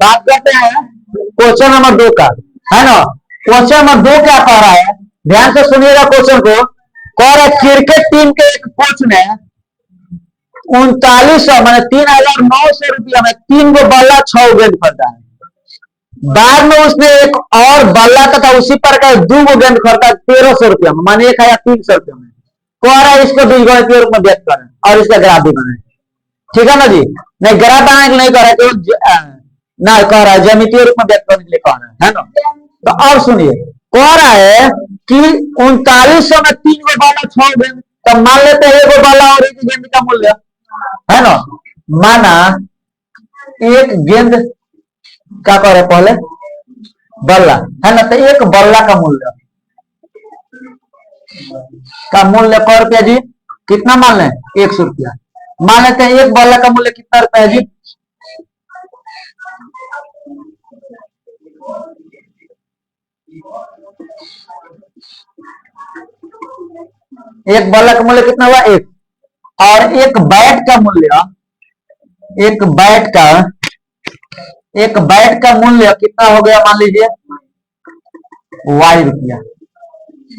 बात करते हैं क्वेश्चन नंबर 2 का, है ना। क्वेश्चन नंबर 2 क्या कह रहा है, ध्यान से सुनिएगा क्वेश्चन को। कह रहा है क्रिकेट टीम के एक कोच ने 3900 मैंने 3900 रुपया में 3 गो बल्ला 6 गेंद खरीदा है। बाद में उसने एक और बल्ला तथा उसी प्रकार 2 गो गेंद खरीदा 1300 रुपया में, माने 1300 रुपया में। कह रहा है इसको बीजगणितीय रूप में व्यक्त करें और इसका ग्राफ भी बनाए। ठीक है ना जी, नहीं ग्राफ बनाने के नहीं कह रहा है, ना कह रहा है ज्यामितीय रूप में व्यक्त करने के लिए कह रहा है ना। तो और सुनिए, कह रहा है कि 3900 में 3 गो बल्ला 6 गेंद, तो मान लेते हैं एगो बल्ला और एक गेंद का मूल्य, है ना। माना एक गेंद क्या कह रहे पहले बल्ला, है ना। तो एक बल्ला का मूल्य क रुपया जी, कितना मान लें 100 रुपया। मान लेते हैं एक बल्ला का मूल्य कितना रुपया है जी, एक बल्ला का मूल्य कितना हुआ 1, और एक बैट का मूल्य, एक बैट का मूल्य कितना हो गया मान लीजिए y रुपया,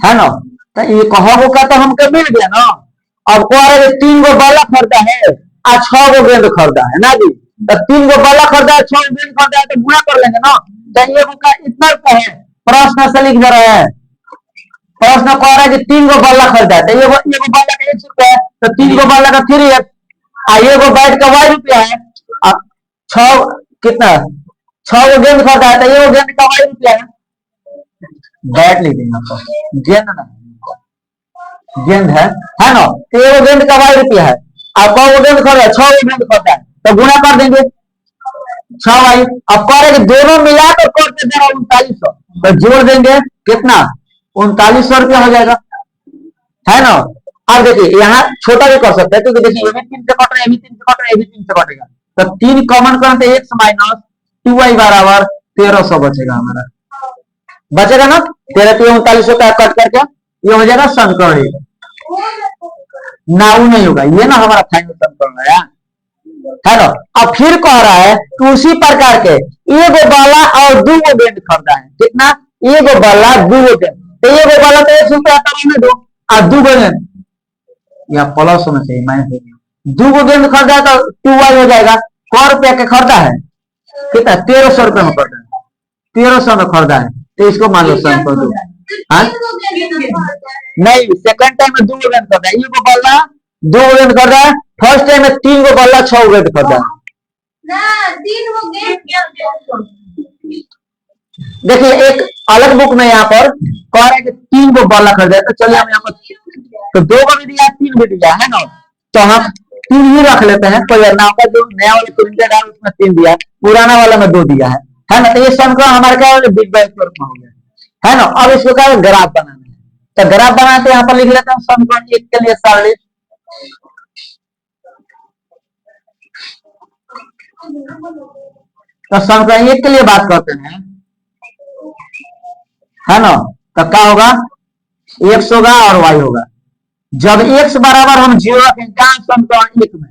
है ना। तो ये कहो का तो हमको मिल गया ना। अब कह रहे 3 गो बल्ला खरीदा है और 6 गो गेंद खरीदा है ना जी। तो 3 गो बल्ला खरीदा है 6 गेंद खरीदा है, तो गुणा कर लेंगे ना। तो ये का इतना रुपया है, प्रश्न से लिख दे रहे हैं। प्रश्न कह रहा है कि 3 गो बल्ला खरीदा है, तो ये बल्ला का 100 रुपया है, तो 3 गो बल्ला का 3 है, ये गो बैट का y रुपया है। 6 कितना 6 गो गेंद खरीदा है, तो ये गेंद का y रुपया है। बैट लिख देंगे आपको, गेंद ना गेंद है ना। तो ये गेंद का y रुपया है, अब कौ गेंद खरीदा 6 गो गेंद खरीदा है, तो गुणा कर देंगे 6y। अब कह रहे दोनों मिलाकर करते देना 3900, तो जोड़ देंगे कितना 3900 रुपया हो जाएगा, है ना। अब देखिए यहाँ छोटा भी कर सकते हैं, क्योंकि देखिए ये भी 3 से कट रहा है, ये भी 3 से कट रहा है, ये भी 3 से कटेगा, तो 3 कॉमन करते हैं, x माइनस 2y बराबर 1300 बचेगा हमारा, बचेगा ना। 13 का कट करके ये हो जाएगा समीकरण ना, वो नहीं होगा, ये ना हमारा फाइनल समीकरण है ना। अब फिर कह रहा है कि उसी प्रकार के एगो बाला और 2 गो गेंद खरीदा है, कितना एगो बाला 2 गो गेंद, तो एगो बाला तो 100 रुपया दो और 2 गो गेंद या प्लस होना चाहिए माइनस, 2 गो गेंद खरीदा है तो 2y हो जाएगा। क रुपया के खरीदा है, कितना 1300 रुपया में खरीदा है, 1300 में खरीदा है, तो इसको मान लो सम कर दो। नहीं सेकंड टाइम में 2 गो गेंद खरीदा है, एगो बाला 2 गो गेंद खरीदा है, फर्स्ट टाइम में 3 गो बाला 6 गो गेंद खरीदा है। देखिए एक अलग बुक में यहाँ पर कह रहे हैं कि 3 गो बाला खरीदा है, तो चलिए हम यहाँ पर तो 2 को भी दिया 3 भी दिया है ना, तो हम 3 ही रख लेते हैं। कोई ना का जो नया वाला प्रिंटेड है उसमें 3 दिया, पुराना वाला में 2 दिया है ना। तो ये समीकरण हमारे क्या बिग बैग स्वरूप में हो गया, है ना। अब इसको क्या ग्राफ बनाना है, तो ग्राफ बनाते यहाँ पर लिख लेते हैं समीकरण 1 के लिए सरली, तो समीकरण 1 के लिए बात करते हैं, है ना। तो क्या होगा x होगा और y होगा। जब x बराबर हम 0 रखेंगे समीकरण 1 में,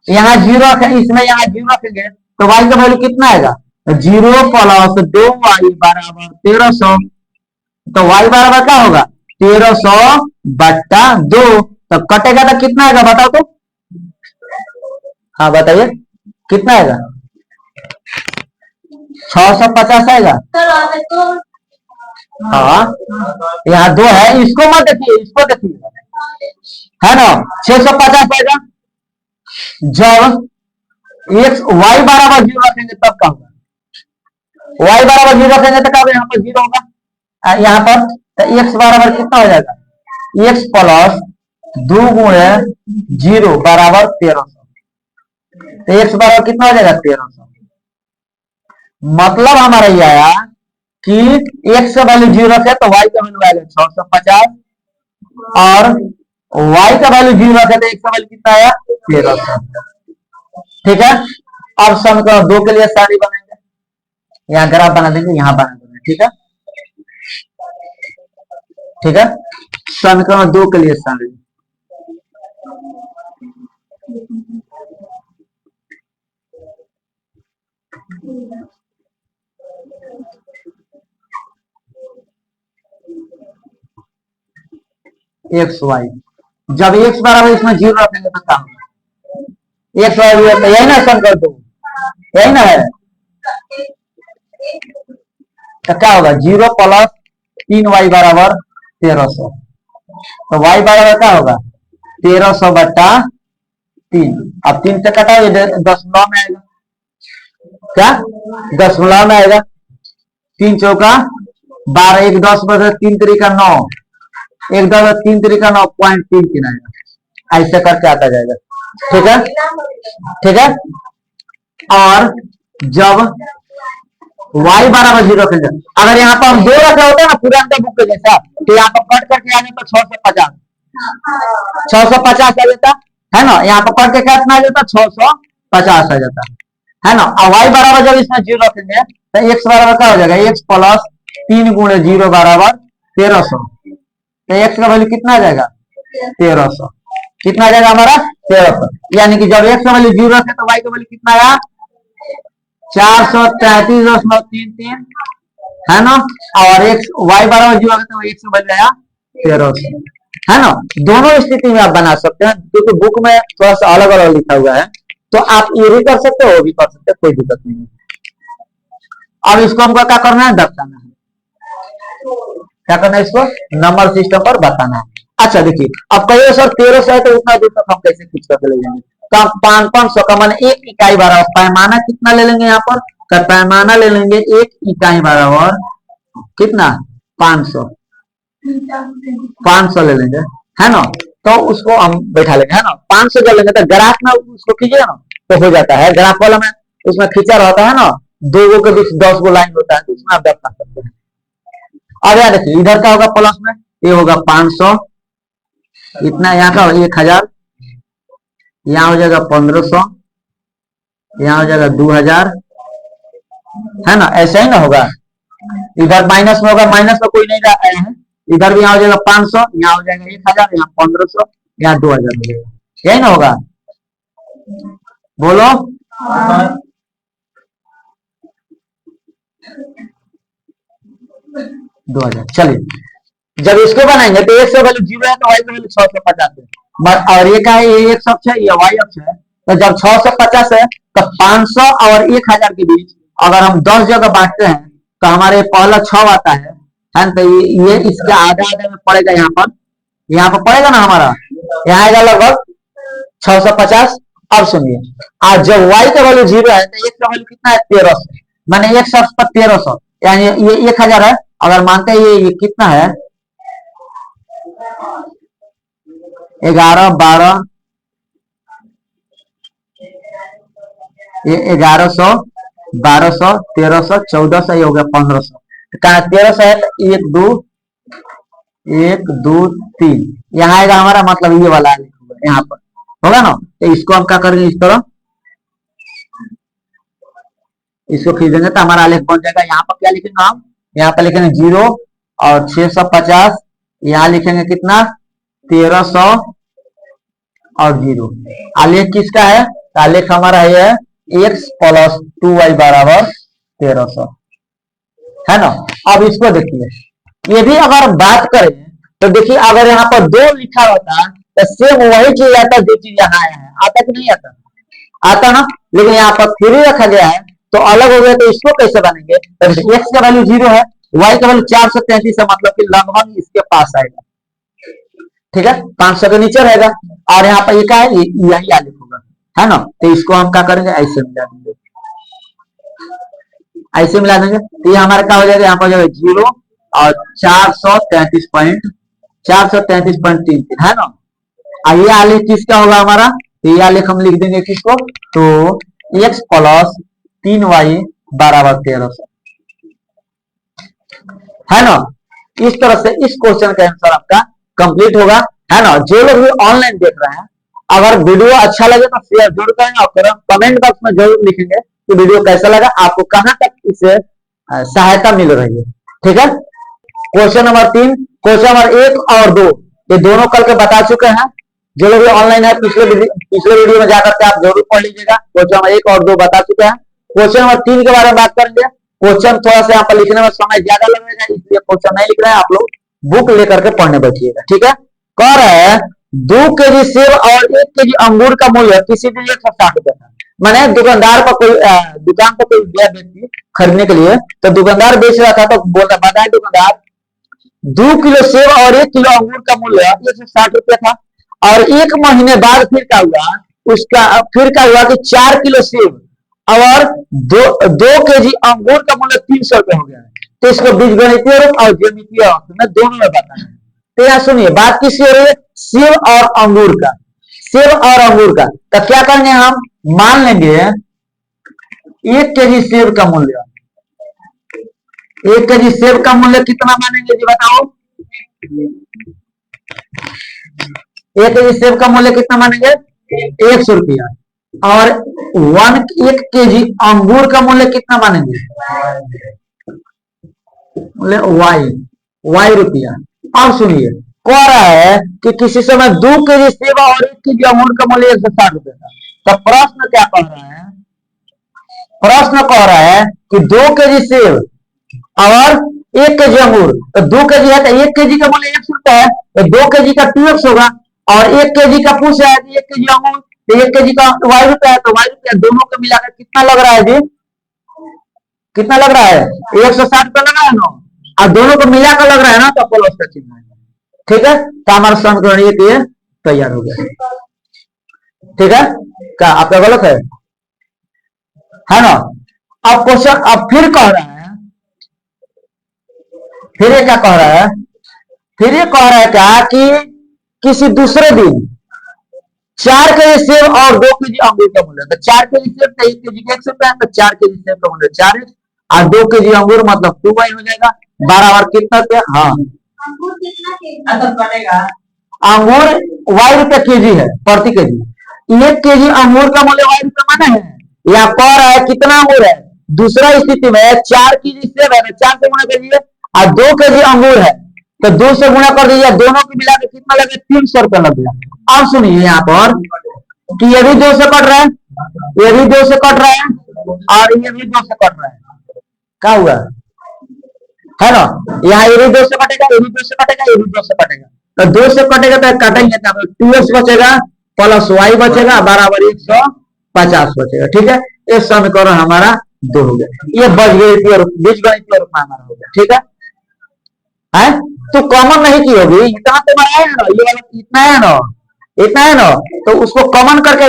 यहाँ 0 रखेंगे, इसमें यहाँ 0 रखेंगे, तो y का वैल्यू कितना आएगा 0 प्लस 2y बराबर 1300, तो y बराबर क्या होगा 1300 बट्टा 2, तो कटेगा तो कितना आएगा बताओ तो, हाँ बताइए कितना आएगा 650 आएगा। हाँ यहाँ 2 है, इसको मत देखिए, इसको देखिए, है ना 650 आएगा। जब x y बराबर 0 रखेंगे तब क्या होगा, y बराबर 0 रखेंगे तो क्या यहाँ पर 0 होगा, यहाँ पर तो x बराबर कितना हो जाएगा x प्लस 2 गुणे 0 बराबर 1300, तो x बराबर कितना हो जाएगा 1300। मतलब हमारा ये आया कि x का वैल्यू 0 रखे तो y का वैल्यू आएगा 650, और y का वैल्यू 0 रखे तो x का वैल्यू कितना आया 1300। ठीक है, अब समीकरण 2 के लिए सारी बनाएंगे, यहाँ ग्राफ बना देंगे, यहाँ बना देंगे। ठीक है, ठीक है, समीकरण 2 के लिए सारी एक्स वाई, जब एक्स बराबर इसमें जीरो रखेंगे तो क्या होगा? एक्स वाई तो यही ना सम कर दो, यही ना है, तो क्या होगा? 0 + 3y = 1300। तो y बराबर क्या होगा? 1300/3। अब 3 से कटाओ, ये दशमलव में आएगा। क्या दशमलव में आएगा? 3 × 4 = 12, 1 10 बजे 3 3 9, 1 10 3 3 9 0.33 आएगा। ऐसे करके आता जाएगा। ठीक है, ठीक है। और जब y बराबर 0 रखेंगे, अगर यहाँ पर हम 2 रखे होते हैं ना पूरे अंक बुक के जैसा, तो यहाँ पर कट करके आ जाता 650, 650 आ जाता है ना। यहाँ पर कट के कितना आ जाता? 650 आ जाता है ना। और y बराबर जब इसमें 0 रखेंगे तो x बराबर क्या हो जाएगा? x + 3 × 0 = 1300। तो x का वैल्यू कितना आ जाएगा? 1300। कितना आ जाएगा हमारा? 1300। यानी कि जब x का वैल्यू 0 रखे तो y का वैल्यू कितना आया? 433.33 है ना। और x y बराबर 0 रखे तो x का वैल्यू आया 1300 है ना। दोनों स्थिति में आप बना सकते हैं, क्योंकि बुक में थोड़ा सा अलग अलग लिखा हुआ है, तो आप ये भी कर सकते हो, वो भी कर सकते हो, कोई दिक्कत नहीं है। अब इसको हमको क्या करना है? दर्शाना है। क्या करना है? इसको नंबर सिस्टम पर बताना है। अच्छा देखिए, अब कहिए सर 1300 है तो उतना दूर तक हम कैसे खींच करके ले जाएंगे? तो आप 500 का मान 1 इकाई बराबर पैमाना कितना ले लेंगे? यहाँ पर तो पैमाना ले लेंगे 1 इकाई बराबर कितना? 500, 500 ले लेंगे, है ना। तो उसको हम बैठा लेंगे, है ना। 500 जब लेंगे तो ग्राफ में उसको कीजिएगा ना, तो हो जाता है। ग्राफ वाला में उसमें खींचा रहता है ना, 2 गो के बीच 10 गो लाइन होता है, तो उसमें आप बता सकते हैं। अब यार देखिए, इधर क्या होगा? प्लस में ये होगा 500, इतना यहाँ का 1000, यहाँ हो जाएगा 1500, यहाँ हो जाएगा 2000, है ना। ऐसे ही ना होगा। इधर माइनस में होगा, माइनस में कोई नहीं आया है। इधर भी यहाँ हो जाएगा 500, यहाँ हो जाएगा 1000, यहाँ 1500, यहाँ 2000 हो जाएगा। यही ना होगा? बोलो। 2000। चलिए, जब इसको बनाएंगे तो x का वैल्यू 0 है तो y का वैल्यू 650 है, और ये क्या है? ये x अक्ष है, ये y अक्ष है। तो जब 650 है तो 500 और 1000 के बीच अगर हम 10 जगह बांटते हैं तो हमारे पहला 6 आता है। तो ये इसके आधा आधा में पड़ेगा। यहाँ पर पड़ेगा ना हमारा, यहाँ आएगा लगभग 650। अब सुनिए, आज जब y का वैल्यू 0 है तो x का वैल्यू कितना है? 1300। मैंने x अक्ष पर 1300, यानी ये 1000 है। अगर मानते हैं ये कितना है? 11 12, ये 1100, 1200, 1300, 1400, ये हो गया 1500। कहा 1300 है तो 1 2 1 2 3 यहाँ आएगा हमारा, मतलब ये वाला यहाँ पर होगा ना। तो इसको हम क्या करेंगे? इस तरह इसको खींचेंगे तो हमारा आलेख बन जाएगा। यहाँ पर क्या लिखेंगे हम? यहाँ पर लिखेंगे 0 और 650, यहाँ लिखेंगे कितना? 1300 और 0। आलेख किसका है? आलेख हमारा है x + 2y = 1300, है ना। अब इसको देखिए, ये भी अगर बात करें तो देखिए, अगर यहाँ पर 2 लिखा होता तो सेम वही चीज आता जो चीज यहाँ आया है। आता कि नहीं आता? आता ना। लेकिन यहाँ पर 3 रखा गया है तो अलग हो गया। तो इसको कैसे बनेंगे? तो x का वैल्यू 0 है, y का वैल्यू 433 है, मतलब कि लगभग इसके पास आएगा। ठीक है, 500 के नीचे रहेगा। और यहाँ पर ये क्या है? यही आलेख होगा, है ना। तो इसको हम क्या करेंगे? ऐसे मिला देंगे, ऐसे मिला देंगे। तो ये हमारा क्या हो जाएगा? यहाँ पर हो जाएगा 0 और 433.33, है ना। और ये आलेख किसका होगा हमारा? तो ये आलेख हम लिख देंगे किसको? तो x + 3y = 1300, है ना। इस तरह से इस क्वेश्चन का आंसर आपका कंप्लीट होगा, है ना। जो लोग भी ऑनलाइन देख रहे हैं, अगर वीडियो अच्छा लगे तो शेयर जरूर करें और कमेंट बॉक्स में जरूर लिखेंगे कि वीडियो कैसा लगा, आपको कहां तक इससे सहायता मिल रही है। ठीक है। क्वेश्चन नंबर 3, क्वेश्चन नंबर 1 और 2 ये दोनों कल के बता चुके हैं। जो लोग ऑनलाइन है पिछले वीडियो में जाकर के आप जरूर पढ़ लीजिएगा। क्वेश्चन नंबर 1 और 2 बता चुके हैं। क्वेश्चन नंबर 3 के बारे में बात करेंगे। क्वेश्चन थोड़ा सा यहाँ पर लिखने में समय ज्यादा लगेगा, इसलिए क्वेश्चन नहीं लिख रहे हैं, आप लोग बुक लेकर के पढ़ने बैठिएगा। ठीक है, कह रहे हैं 2 kg सेब और 1 kg अंगूर का मूल्य किसी दिन 160 रुपए था। मैंने दुकानदार पर कोई दुकान पर कोई गया व्यक्ति खरीदने के लिए, तो दुकानदार बेच रहा था, तो बोलता बताए दुकानदार 2 किलो सेब और 1 किलो अंगूर का मूल्य 160 रुपए था। और 1 महीने बाद फिर क्या हुआ, उसका फिर क्या हुआ कि 4 किलो सेब और 2 kg अंगूर का मूल्य 300 रुपए हो गया। तो इसको बीजगणितीय रूप और ज्यामितीय रूप में दोनों में बताना है। तो यहाँ सुनिए, बात किसकी हो रही है, सेब और अंगूर का। सेब और अंगूर का, तो क्या करेंगे हम, मान लेंगे 1 kg सेब का मूल्य, 1 kg सेब का मूल्य कितना मानेंगे जी बताओ, 1 kg सेब का मूल्य कितना मानेंगे, 100 रुपया। और 1 kg अंगूर का मूल्य कितना मानेंगे, मूल्य वाई रुपया। अब सुनिए, कह रहा है कि किसी समय 2 kg सेब और 1 kg अंगूर का मूल्य 160 रुपए था। तो प्रश्न क्या कह रहा है, प्रश्न कह रहा है कि 2 kg सेब और 1 kg अंगूर, तो 2 kg है तो 1 kg का मूल्य 100 रुपया है, तो 2 kg का 2x होगा। और 1 kg का पूछ रहा है कि 1 kg अंगूर, तो 1 kg का वाई रुपया है, तो वाई रुपया दोनों को मिलाकर कितना लग रहा है जी, कितना लग रहा है, 160 रुपया लगा है ना, और दोनों को मिलाकर लग रहा है ना, तो प्लस का चिन्ह है। ठीक है, तो हमारा समीकरण ये तैयार हो गया। ठीक है, क्या आपका गलत है ना। अब क्वेश्चन, अब फिर कह रहा है, फिर ये क्या कह रहा है, फिर ये कह रहा है क्या कि किसी दूसरे दिन 4 kg सेब और 2 kg अंगूर का मूल्य, तो 4 kg सेब तो 1 kg का 100 रुपया, तो 4 kg सेब का मूल्य 4x और 2 kg अंगूर मतलब 2y हो जाएगा, बराबर कितना रुपया, हाँ अंगूर कितना बनेगा, अंगूर वाई रुपया केजी है, प्रति केजी। 1 kg अंगूर का मूल्य वाई रुपया माना है, या कह रहा है कितना अंगूर है, दूसरा स्थिति में 4 kg सेब है, 4 से गुणा कीजिए, और 2 kg अंगूर है तो 2 से गुणा कर दीजिए, दोनों को मिला के कितना लगे, 300 रुपया लग गया। अब सुनिए यहाँ पर कि ये भी 2 से कट रहा है, ये भी 2 से कट रहा है, और ये भी 2 से कट रहा है, क्या हुआ है ना, यहाँ ये भी 2 से कटेगा, ये भी 2 से कटेगा, ये भी 2 से कटेगा, तो 2 से कटेगा तो कटेंगे तो 2x बचेगा प्लस y बचेगा बराबर 150 बचेगा। ठीक है, ये समीकरण हमारा 2 हो गया, ये बीजगणितीय रूप में हमारा हो गया। ठीक है, तो कॉमन नहीं की होगी, इतना तुम्हारा है ना, ये वाला इतना है ना, इतना है ना, तो उसको कॉमन करके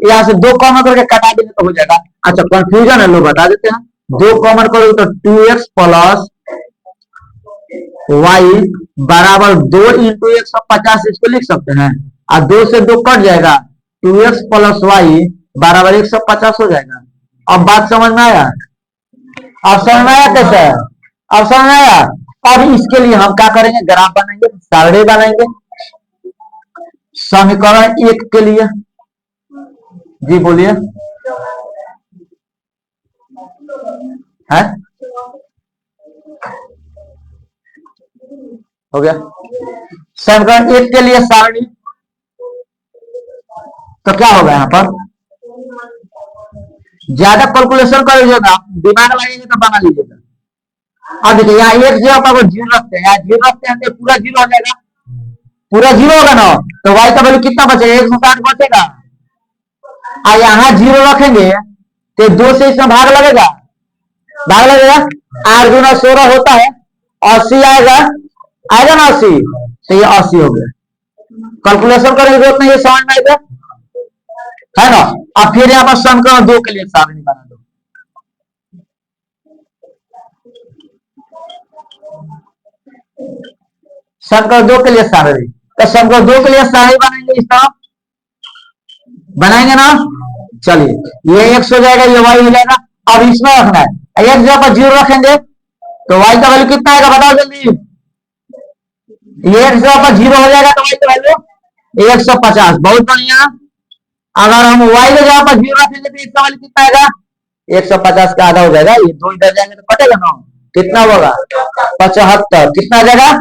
यहाँ से 2 कॉमन करके कटा देंगे तो हो जाएगा। अच्छा कंफ्यूजन है, लोग बता देते हैं, 2 कॉमन करोगे तो 2x प्लस वाई बराबर 2 इंटू 150, इसको लिख सकते हैं, और 2 से 2 कट जाएगा, 2x प्लस वाई बराबर 150 हो जाएगा। अब बात समझ में आया, अब समझ में आया कैसे है, अब समझ में आया। अब इसके लिए हम क्या करेंगे, ग्राफ बनाएंगे, सारणी बनाएंगे समीकरण 1 के लिए। जी बोलिए, है हो गया समीकरण 1 के लिए सारणी, तो क्या होगा यहाँ पर, ज्यादा कैलकुलेशन कर लीजिएगा, दिमाग लगाइएगा तो बना लीजिएगा। अब देखिए यहाँ एक जगह पर जीरो रखते हैं, जीरो रखते हैं तो पूरा जीरो हो जाएगा, पूरा जीरो होगा ना, तो y का वैल्यू कितना बचेगा, 160 बचेगा। और यहाँ जीरो रखेंगे तो 2 से इसमें भाग लगेगा, भाग लगेगा, 8 गुना 16 होता है 80 आएगा, आएगा ना 80, तो ये 80 हो गया। कैलकुलेशन करने की जरूरत नहीं है, समझ में आएगा है ना। अब फिर यहाँ पर समीकरण 2 के लिए सारणी बना दो, समीकरण 2 के लिए सारणी, तो समीकरण 2 के लिए सारणी बनाएंगे, इस तरह बनाएंगे ना। चलिए ये x हो जाएगा, ये y हो जाएगा। अब इसमें रखना है, एक जगह पर जीरो रखेंगे तो y का वैल्यू कितना आएगा बताओ जल्दी, ये एक जगह पर जीरो हो जाएगा तो y का वैल्यू 150, बहुत बढ़िया। अगर हम y की जगह पर जीरो रखेंगे तो इसका वैल्यू कितना आएगा, 150 का आधा हो जाएगा, ये 2 इधर जाएंगे तो कटेगा ना, कितना होगा 75, कितना आ जाएगा,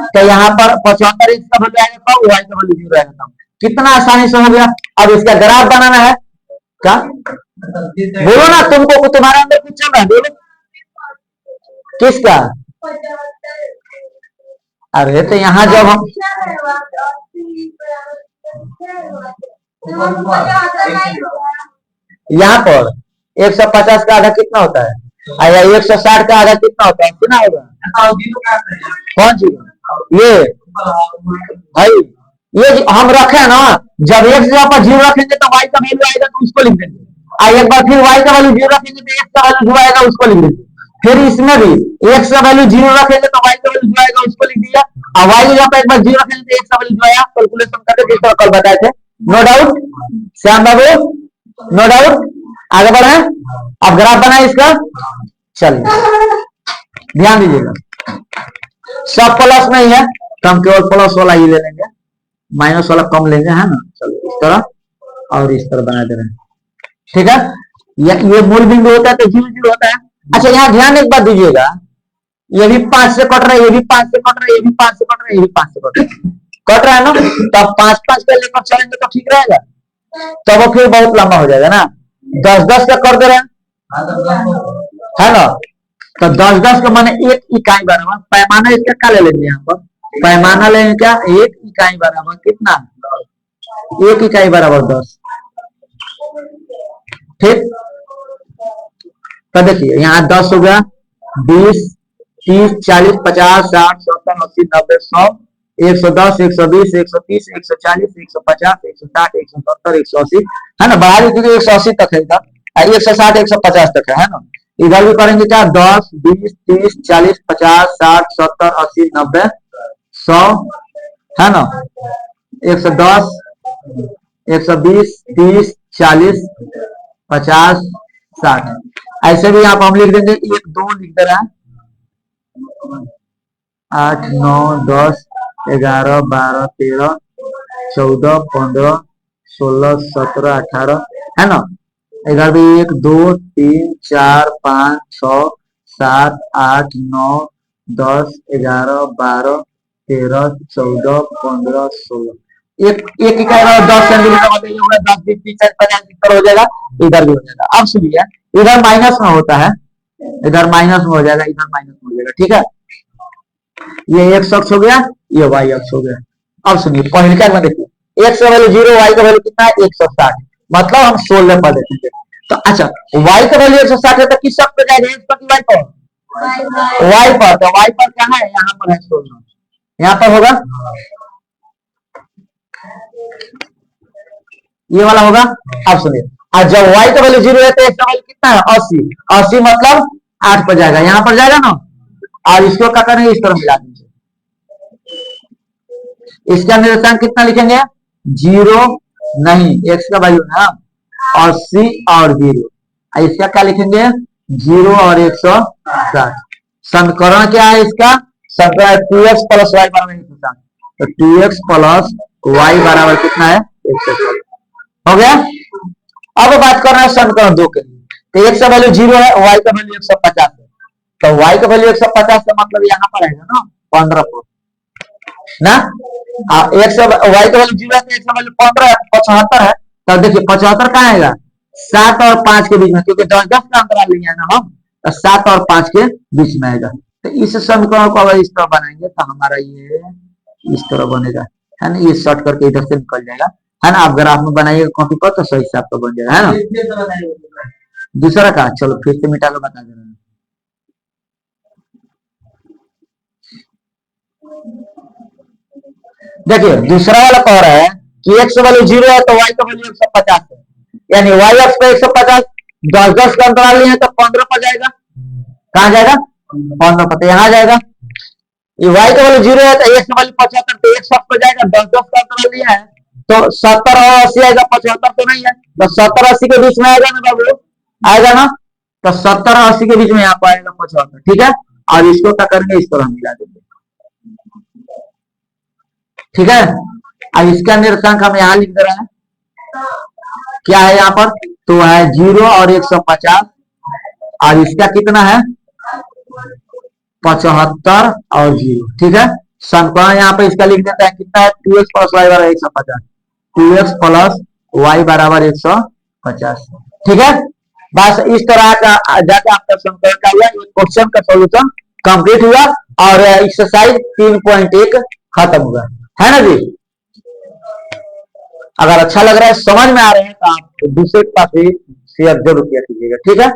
तो यहाँ पर 75 इसका वैल्यू आएगा कब, y का वैल्यू जीरो आएगा, कितना आसानी से हो गया। अब इसका ग्राफ बनाना है, क्या बोलो ना, तुमको तुम्हारे अंदर कुछ चल रहा है, बोलो किसका? अरे तो यहाँ जब हम यहाँ पर 150 का आधा कितना होता है, या 160 का आधा कितना होता है, कितना होगा? कौन सी? ये भाई, ये हम रखे ना, जब एक जगह पर जीरो रखेंगे तो वाई का वैल्यू आएगा तो उसको लिख देंगे, और एक बार फिर वाई का वैल्यू जीरो रखेंगे तो एक्स का वैल्यू जो आएगा उसको लिख देंगे, फिर इसमें भी एक्स का वैल्यू जीरो रखेंगे तो वाई का वैल्यू जो आएगा उसको लिख दिया, और वाई की जगह पर एक बार जीरो रखेंगे तो एक्स का वैल्यू जो आया कैलकुलेशन करके जिस तरह कल बताए थे। नो डाउट श्याम बाबू, नो डाउट। आगे बढ़े, अब ग्राफ बनाए इसका, चलिए ध्यान दीजिएगा, सब प्लस नहीं है तो हम केवल प्लस वाला ही ले लेंगे, माइनस वाला कम लेंगे, है ना। चलो इस तरह और इस तरह बना दे रहे हैं, ठीक है। ये मूल बिंदु होता है तो जीरो जीरो होता है। अच्छा यहाँ ध्यान एक बात दीजिएगा, ये भी 5 से कट रहा है, ये भी 5 से कट रहा है, ये भी 5 से कट रहा है, ये भी 5 से कट रहा है ना, तो अब 5-5 पे लेकर चलेंगे तो ठीक रहेगा, तो वो फिर बहुत लंबा हो जाएगा ना। 10-10 का कर दे रहे हैं, है ना, तो 10-10 का माने 1 इकाई बराबर, पैमाना इसका क्या ले लेंगे, यहाँ पर पैमाना लेंगे क्या, 1 इकाई बराबर कितना, 1 इकाई बराबर 10, ठीक। तो देखिए यहाँ 10 हो गया, 20, 30, 40, 50, 60, 70, 80, 90, 100, 110, 120, 130, 140, 150, 160, 170, 180, है ना, बढ़ा दीजिए 180 तक है इधर, 160, 150 तक है ना। इधर भी करेंगे क्या, 10, 20, 30, 40, 50, 60, 70, 80, 90, 100, है ना, 110, 120, 30, 40, 50, 60, ऐसे भी यहाँ पर हम लिख देंगे, 1, 2 लिख दे रहा है, 8, 9, 10, 11, 12, 13, 14, 15, 16, 17, 18, है ना। इधर भी 1, 2, 3, 4, 5, 6, 7, 8, 9, 10, 11, 12, 13, 14, 15, 16, एक इकाई 10 सेंटीमीटर 10, 20, 30, 40, 50 हो जाएगा, इधर भी हो जाएगा। अब सुनिए, इधर माइनस में होता है, इधर माइनस में हो जाएगा, इधर माइनस में हो जाएगा, ठीक है। ये एक्स अक्ष हो गया, ये वाई अक्ष हो गया। अब सुनिए पहले क्या देखिए, एक्स का वैल्यू 0, वाई का वैल्यू कितना है 160, मतलब हम 16 पर देखेंगे। तो अच्छा वाई का वैल्यू 160 है तो किस अक्ष पे जाएगा, एक्स पर कि वाई पर, वाई पर, तो वाई पर कहाँ है, यहाँ पर है 16, यहाँ पर होगा, ये वाला होगा। अब सुनिए, और जब y का वैल्यू 0 है तो x का वैल्यू कितना है 80, 80 मतलब 8 पर जाएगा, यहाँ पर जाएगा ना, और इसको क्या करेंगे, इस तरह मिला दीजिए, इसका निर्देशांक कितना लिखेंगे, 0 नहीं, x का वैल्यू ना 80 और 0, इसका क्या लिखेंगे 0 और 160, समीकरण क्या है इसका, समीकरण 2x प्लस वाई बराबर 160, तो 2x प्लस वाई बराबर कितना है 160, हो गया। अब बात कर रहे हैं समीकरण 2 के लिए, तो x का वैल्यू 0 है, y का वैल्यू 150 है, तो y का वैल्यू 150 का मतलब यहाँ पर आएगा ना 15 पर ना, x y का वैल्यू 0 है तो x का वैल्यू 15 है, 75 है, तो देखिए 75 कहाँ आएगा 7 और 5 के बीच में, क्योंकि 10-10 का अंतराल लिया है ना हम, तो 7 और 5 के बीच में आएगा। तो इस समीकरण को अगर इस तरह बनाएंगे तो हमारा ये इस तरह बनेगा, है ना, ये शॉर्ट करके इधर से निकल जाएगा, है ना। आप ग्राफ में बनाइएगा कॉपी पर तो सही से आपका बन जाएगा, है ना। दूसरा का चलो फिर से मिटा के बता दे रहे हैं, देखिए दूसरा वाला कह रहा है कि x वैल्यू 0 है तो y का वैल्यू 150 है, यानी y अक्ष पे 150, 10-10 का अंतराल लिए तो 15 पर जाएगा, कहाँ जाएगा 15 पर, तो यहाँ जाएगा, ये y का वैल्यू 0 है तो x का वैल्यू 75, तो x अक्ष पर जाएगा, 10-10 का अंतराल लिया है तो 70 और 80 आएगा, 75 तो नहीं है, तो 70-80 के बीच में आएगा ना बाबू, आएगा ना, तो 70 और 80 के बीच में यहाँ पर आएगा 75, ठीक है। और इसको क्या करेंगे, इस तरह मिला देंगे, ठीक है। अब इसका निर्देशांक हम यहाँ लिख दे रहे हैं, क्या है यहाँ पर, तो है 0 और 150, और इसका कितना है 75 और 0, ठीक है। समीकरण यहाँ पे इसका लिख देता है, कितना है 2x प्लस वाई बराबर 150, 2x प्लस वाई बराबर 150, ठीक है। बस इस तरह का जाके आपका समीकरण का हुआ, क्वेश्चन का सोल्यूशन कंप्लीट हुआ और एक्सरसाइज 3.1 खत्म हुआ, है ना जी। अगर अच्छा लग रहा है, समझ में आ रहे हैं, तो आप दूसरे के पास भी शेयर जरूर किया कीजिएगा, ठीक है।